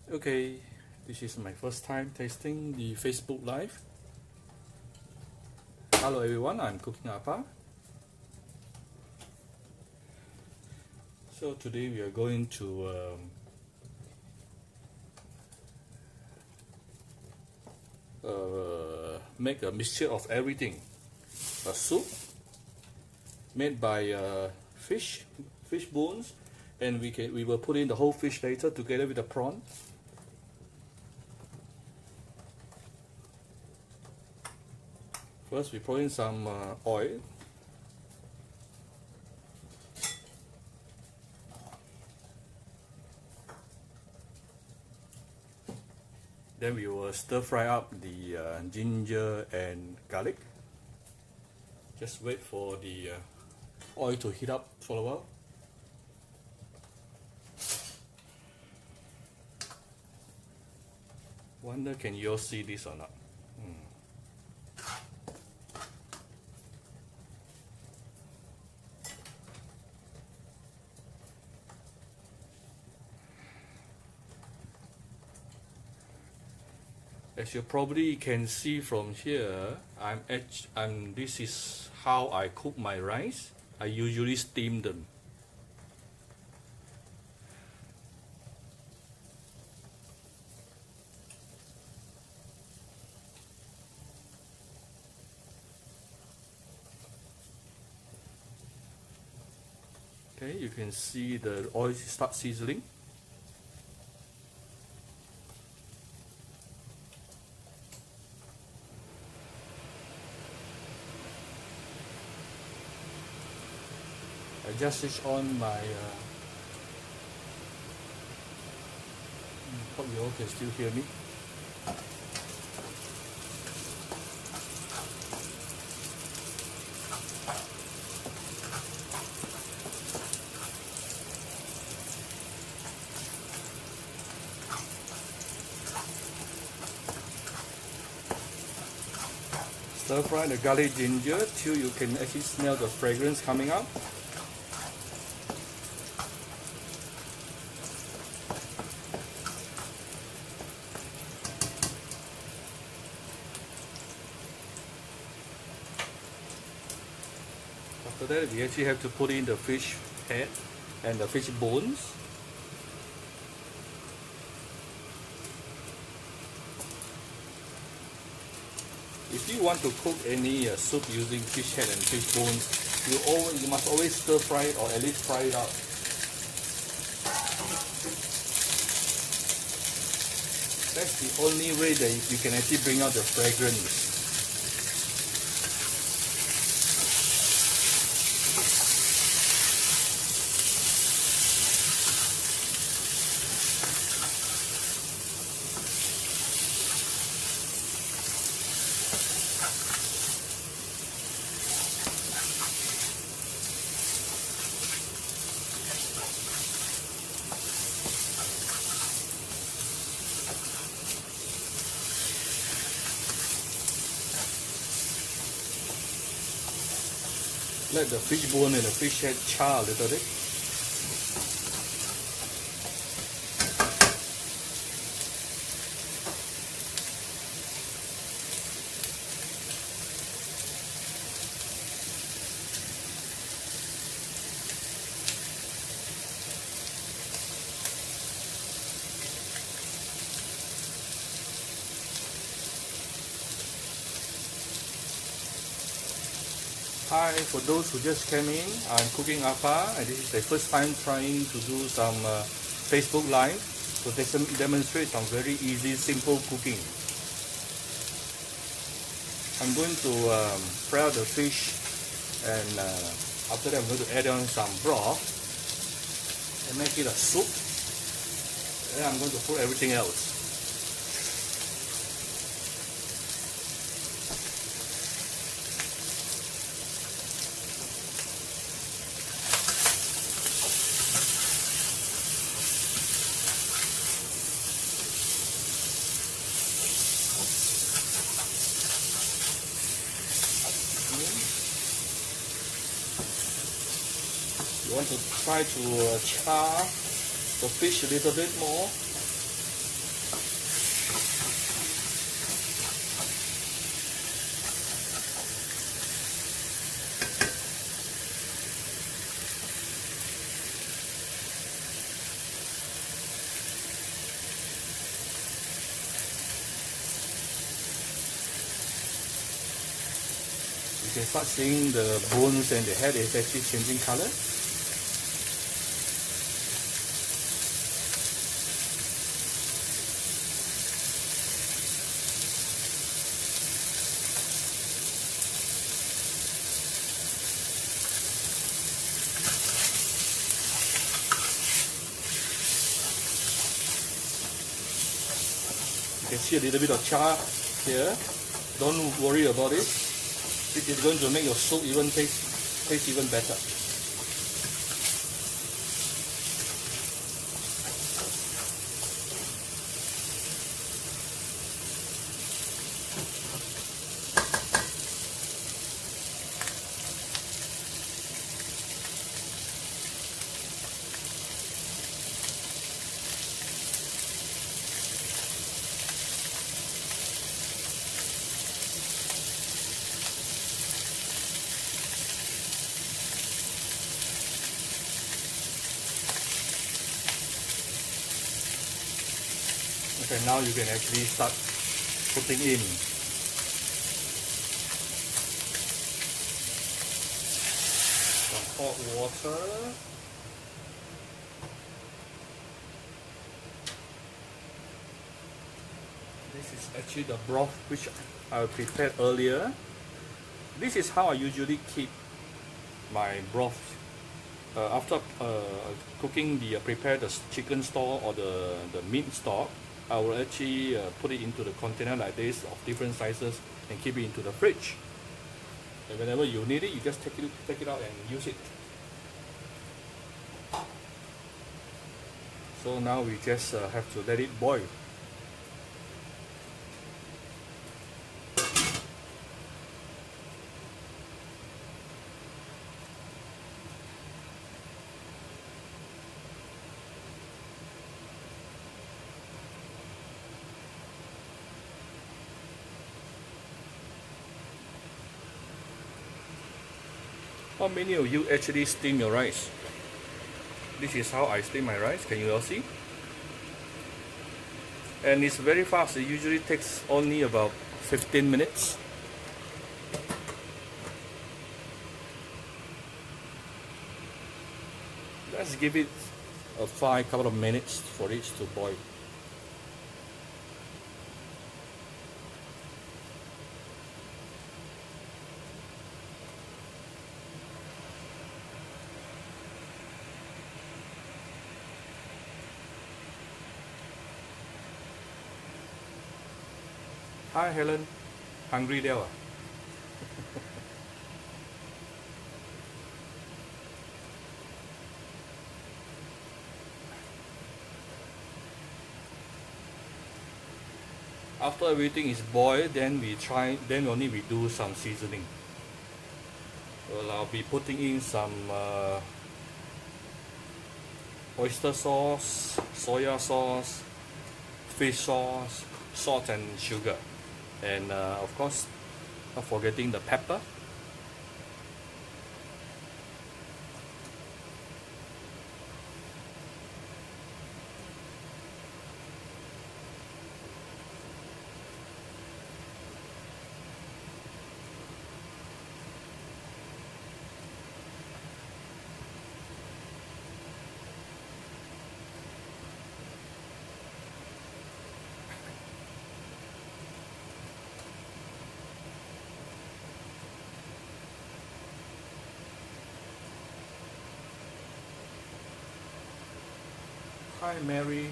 Okay, this is my first time tasting the Facebook Live. Hello everyone, I'm Cooking Appa. So today we are going to make a mixture of everything. A soup made by fish bones, and we will put in the whole fish later together with the prawn. First we pour in some oil. Then we will stir fry up the ginger and garlic. Just wait for the oil to heat up for a while. Wonder can you all see this or not? As you probably can see from here, this is how I cook my rice. I usually steam them. Okay, you can see the oil start sizzling. I just switch on my hope you all can still hear me. Stir fry the garlic ginger till you can actually smell the fragrance coming out. After that, we actually have to put in the fish head and the fish bones. If you want to cook any soup using fish head and fish bones, you must always stir fry it or at least fry it out. That's the only way that you can actually bring out the fragrance. Let the fish bone and the fish head char a little bit. Hi, for those who just came in, I'm Cooking Appa, and this is the first time trying to do some Facebook Live to demonstrate some very easy, simple cooking. I'm going to fry out the fish, and after that I'm going to add on some broth and make it a soup. Then I'm going to put everything else. You want to try to char the fish a little bit more. can start seeing the bones and the head is actually changing color. You can see a little bit of char here. Don't worry about it. It is going to make your soup even taste even better. Okay, now you can actually start putting in some hot water. This is actually the broth which I prepared earlier. This is how I usually keep my broth. After cooking prepare the chicken stock or the meat stock, I will actually put it into the container like this of different sizes and keep it into the fridge. And whenever you need it, you just take it out and use it. So now we just have to let it boil. How many of you actually steam your rice? This is how I steam my rice. Can you all see? And it's very fast. It usually takes only about 15 minutes. Let's give it a couple of minutes for it to boil. Hi Helen, hungry there? After everything is boiled, then only we do some seasoning. Well, I'll be putting in some oyster sauce, soya sauce, fish sauce, salt and sugar. And of course, not forgetting the pepper. Hi Mary,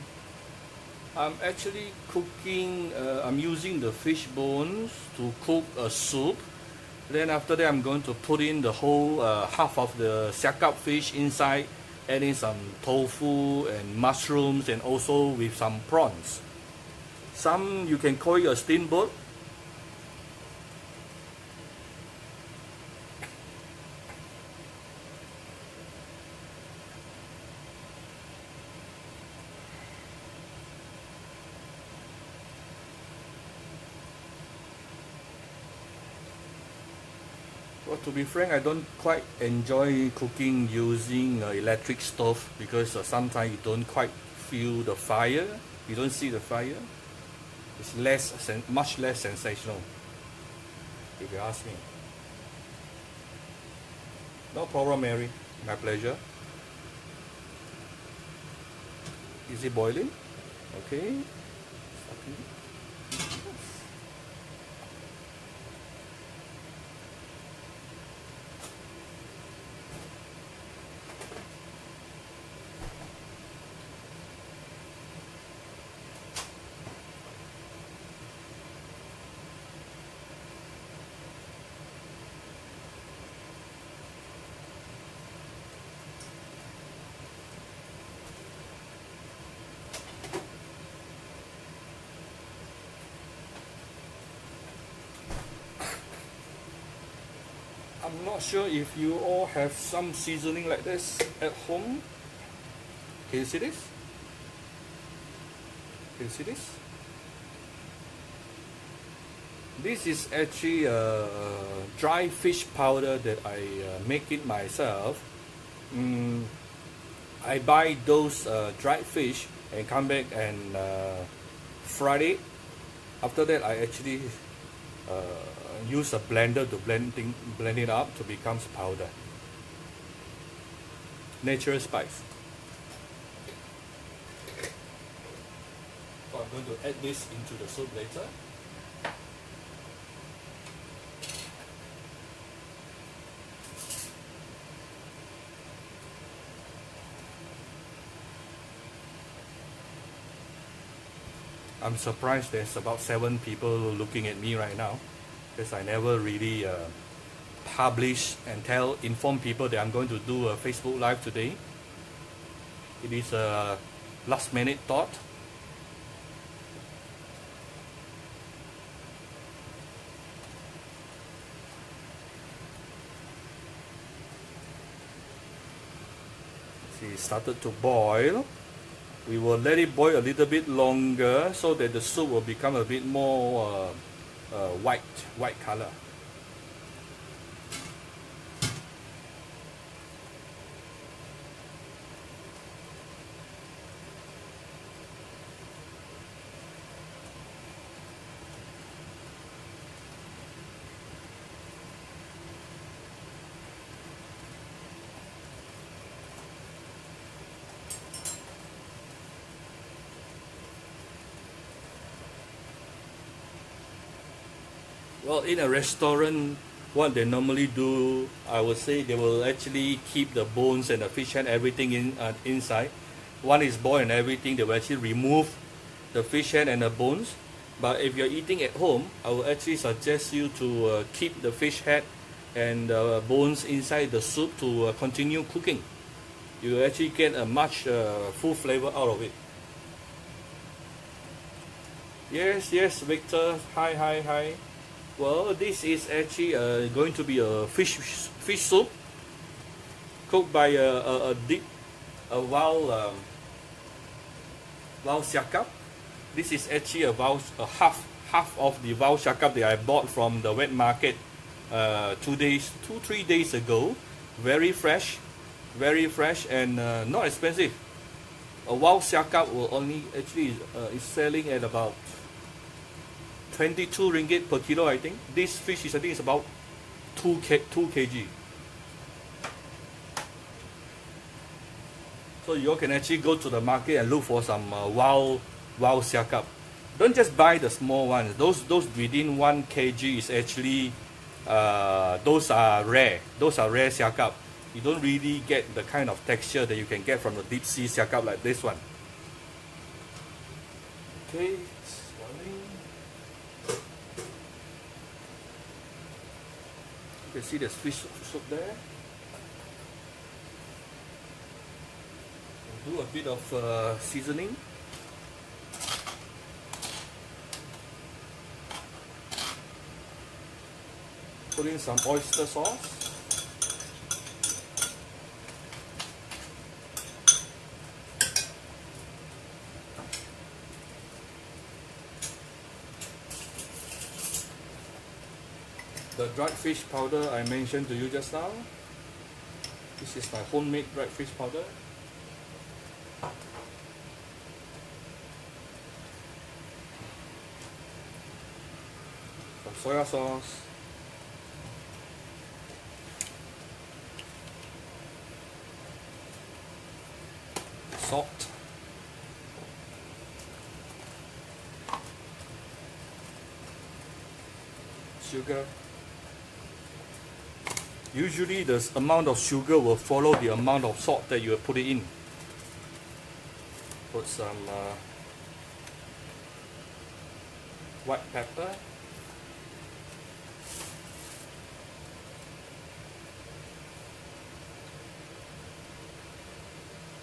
I'm actually cooking, I'm using the fish bones to cook a soup. Then after that I'm going to put in the whole half of the siakap fish inside, adding some tofu and mushrooms and also with some prawns. Some you can call it a steamboat. Well, to be frank, I don't quite enjoy cooking using electric stove because sometimes you don't quite feel the fire. You don't see the fire. It's much less sensational, if you ask me. No problem, Mary. My pleasure. Is it boiling? Okay. I'm not sure if you all have some seasoning like this at home. Can you see this? Can you see this? This is actually a dry fish powder that I make it myself. I buy those dried fish and come back and fry it. After that, I actually use a blender to blend it up to become powder. Natural spice. So I'm going to add this into the soup later. I'm surprised there's about 7 people looking at me right now, because I never really publish and inform people that I'm going to do a Facebook Live today. It is a last minute thought. See, it started to boil. We will let it boil a little bit longer so that the soup will become a bit more white color. Well, in a restaurant, what they normally do, I would say they will actually keep the bones and the fish head, everything inside. One is boiled and everything, they will actually remove the fish head and the bones. But if you're eating at home, I will actually suggest you to keep the fish head and the bones inside the soup to continue cooking. You will actually get a much full flavor out of it. Yes, Victor. Hi. Well, this is actually going to be a fish soup cooked by a wild siakap. This is actually a half of the wild siakap that I bought from the wet market 2-3 days ago. Very fresh and not expensive. A wild siakap will only actually is selling at about 22 ringgit per kilo, I think. This fish is, I think, it's about 2 kg. So you all can actually go to the market and look for some wild siakap. Don't just buy the small ones. Those within 1 kg is actually those are rare. Those are rare siakap. You don't really get the kind of texture that you can get from the deep sea siakap like this one. Okay. You can see there's fish soup there. We'll do a bit of seasoning. Put in some oyster sauce. The dried fish powder I mentioned to you just now. This is my homemade dried fish powder. Some soya sauce. salt. Sugar. Usually the amount of sugar will follow the amount of salt that you have put it in. Put some white pepper.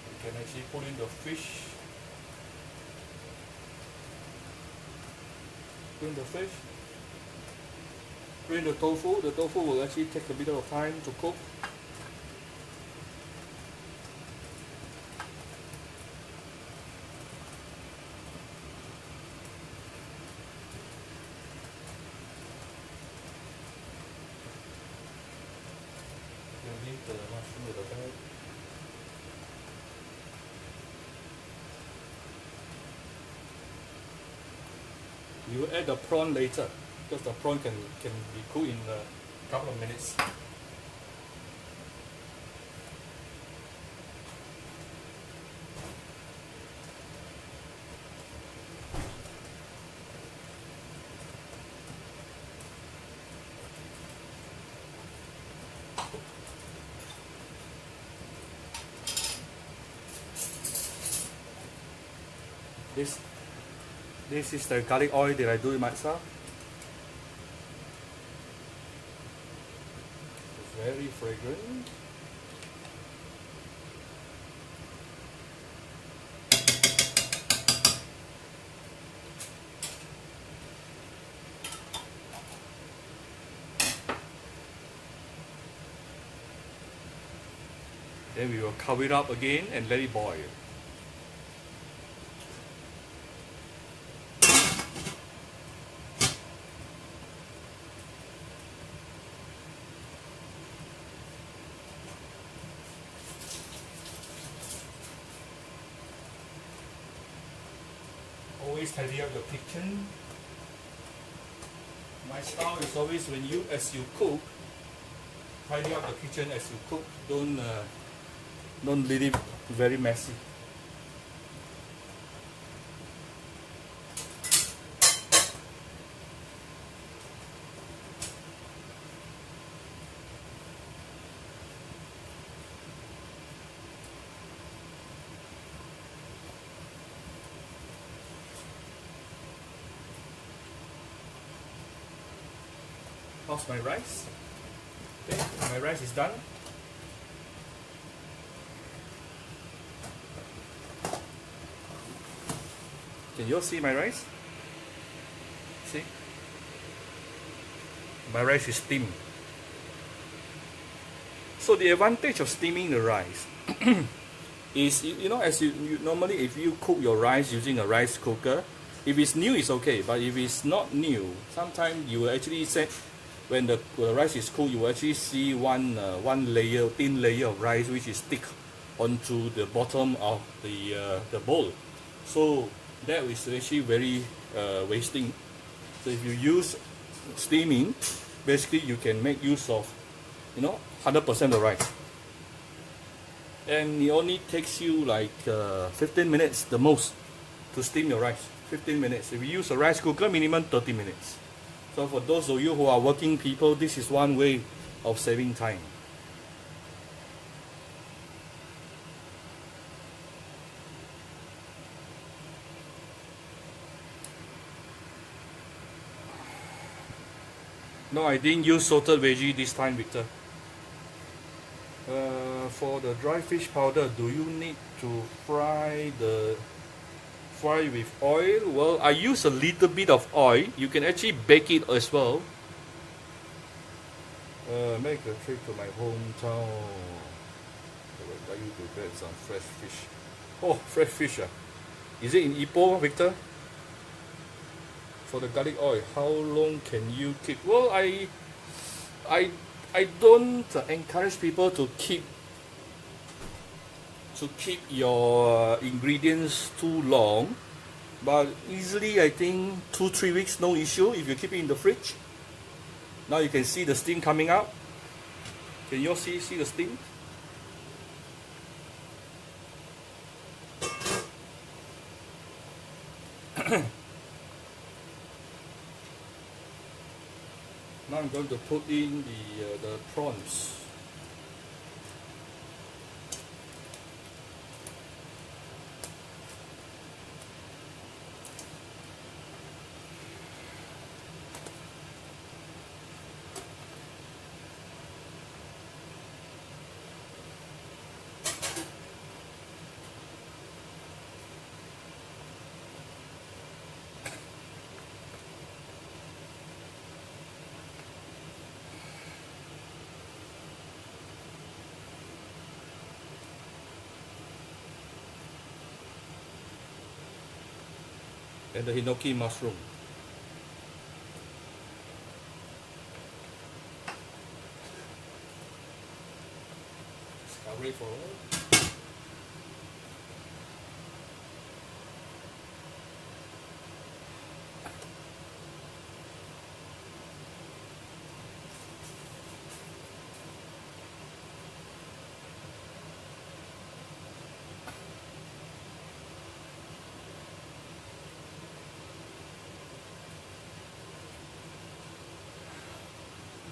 You can actually put in the fish. Put in the fish. Put in the tofu. The tofu will actually take a bit of time to cook. Leave the mushroom with the bag. You will add the prawn later because the prawn can be cooked in a couple of minutes. This is the garlic oil that I do it myself. It's very fragrant. Then we will cover it up again and let it boil. Always tidy up your kitchen. My style is always as you cook, tidy up the kitchen as you cook. Don't leave it very messy. How's my rice? Okay, my rice is done. Can you all see my rice? See? My rice is steamed. So the advantage of steaming the rice is, as you normally, if you cook your rice using a rice cooker, if it's new it's okay, but if it's not new, sometimes you will actually set, when the rice is cooked, you will actually see one thin layer of rice which is stick onto the bottom of the bowl. So that is actually very wasting. So if you use steaming, basically you can make use of 100% of the rice, and it only takes you like 15 minutes the most to steam your rice. 15 minutes. If you use a rice cooker, minimum 30 minutes. So for those of you who are working people, this is one way of saving time. No, I didn't use salted veggie this time, Victor. For the dry fish powder, do you need to fry with oil? Well, I use a little bit of oil. You can actually bake it as well. Make a trip to my hometown. I will invite you to get some fresh fish. Oh, fresh fish. Is it in Ipoh, Victor? For the garlic oil, how long can you keep? Well, I don't encourage people to keep your ingredients too long, but easily I think 2-3 weeks no issue if you keep it in the fridge. Now you can see the steam coming out. Can you all see the steam? Now I'm going to put in the prawns. And the hinoki mushroom. Discovery for all.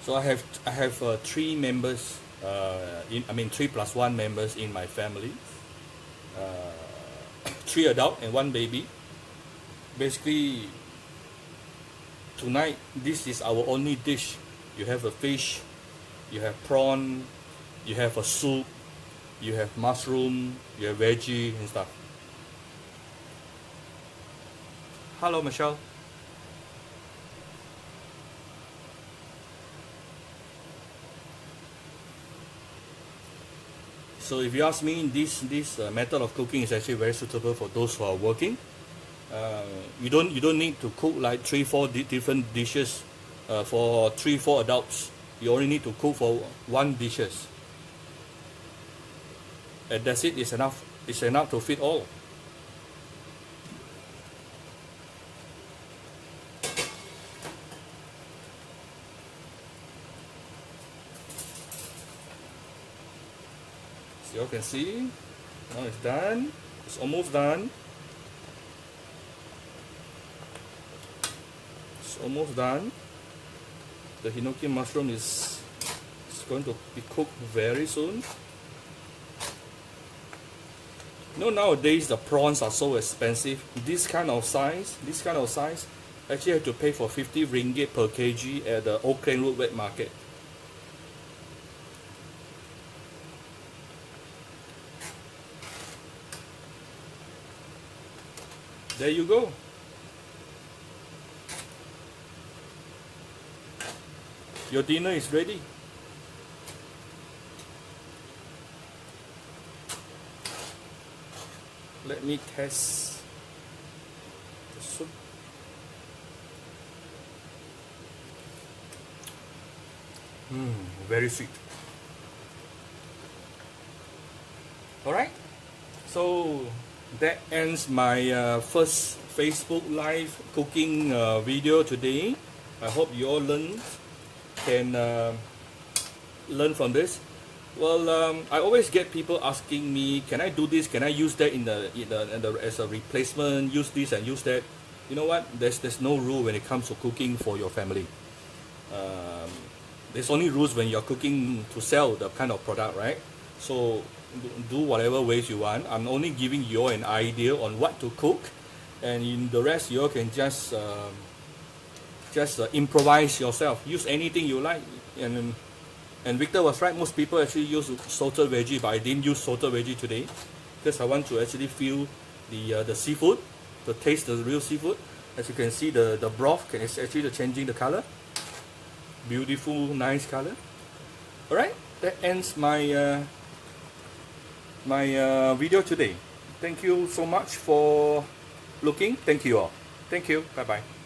So I have 3 members. I mean 3+1 members in my family. 3 adult and 1 baby. Basically, tonight this is our only dish. You have a fish, you have prawn, you have a soup, you have mushroom, you have veggie and stuff. Hello, Michelle. So if you ask me, this method of cooking is actually very suitable for those who are working. You don't need to cook like 3-4 different dishes for 3-4 adults. You only need to cook for 1 dishes, and that's it. It's enough. It's enough to feed all. So you can see, now it's done. It's almost done. It's almost done. The hinoki mushroom is going to be cooked very soon. You know, nowadays the prawns are so expensive. This kind of size, actually have to pay for 50 ringgit per kg at the Auckland Road wet market. There you go. Your dinner is ready. Let me test the soup. Very sweet. Alright, so that ends my first Facebook Live cooking video today. I hope you all can learn from this. Well, I always get people asking me, can I do this? Can I use that as a replacement? Use this and use that. You know what? There's no rule when it comes to cooking for your family. There's only rules when you're cooking to sell the kind of product, right? So do whatever ways you want. I'm only giving you an idea on what to cook, and in the rest you all can just improvise yourself. Use anything you like. And Victor was right. Most people actually use salted veggie, but I didn't use salted veggie today because I want to actually feel the seafood, to taste the real seafood. As you can see, the broth is actually changing the color. Beautiful, nice color. All right, that ends my my video today. Thank you so much for looking. Thank you all. Thank you. Bye bye.